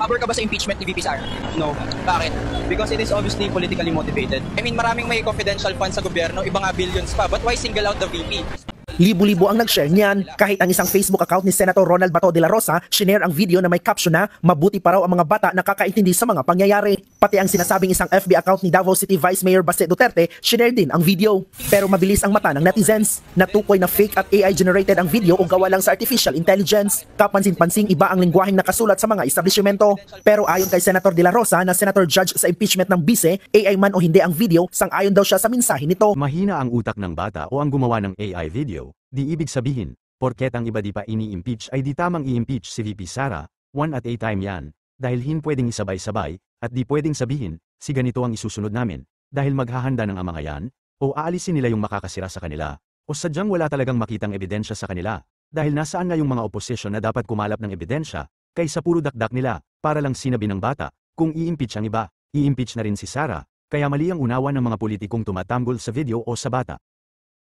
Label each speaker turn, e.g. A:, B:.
A: Pabor ka ba sa impeachment ni VP Sara?
B: No,
A: Bakit?
B: because it is obviously politically motivated.
A: I mean, maraming may confidential funds sa gobyerno, iba nga billions pa, but why single out the VP?
C: Libo-libo ang nag-share niyan. Kahit ang isang Facebook account ni Senator Ronald Bato de la Rosa, shinare ang video na may caption na mabuti pa raw ang mga bata nakakaintindi sa mga pangyayari. Pati ang sinasabing isang FB account ni Davao City Vice Mayor Baste Duterte, shinare din ang video. Pero mabilis ang mata ng netizens. Natukoy na fake at AI generated ang video o gawa lang sa artificial intelligence. Kapansin-pansing iba ang lingwaheng nakasulat sa mga establishmento. Pero ayon kay Senator de la Rosa na Senator Judge sa impeachment ng bise, AI man o hindi ang video, sang-ayon daw siya sa mensahe nito.
D: Mahina ang utak ng bata o ang gumawa ng AI video. Di ibig sabihin, porket ang iba di pa ini-impeach ay di tamang i-impeach si VP Sara, one at a time yan, dahil hin pwedeng isabay-sabay, at di pwedeng sabihin, si ganito ang isusunod namin, dahil maghahanda ng ang mga yan, o aalisin nila yung makakasira sa kanila, o sadyang wala talagang makitang ebidensya sa kanila, dahil nasaan na yung mga oposisyon na dapat kumalap ng ebidensya, kaysa puro dakdak nila, para lang sinabi ng bata, kung i-impeach ang iba, i-impeach na rin si Sara, kaya mali ang unawa ng mga politikong tumatanggol sa video o sa bata.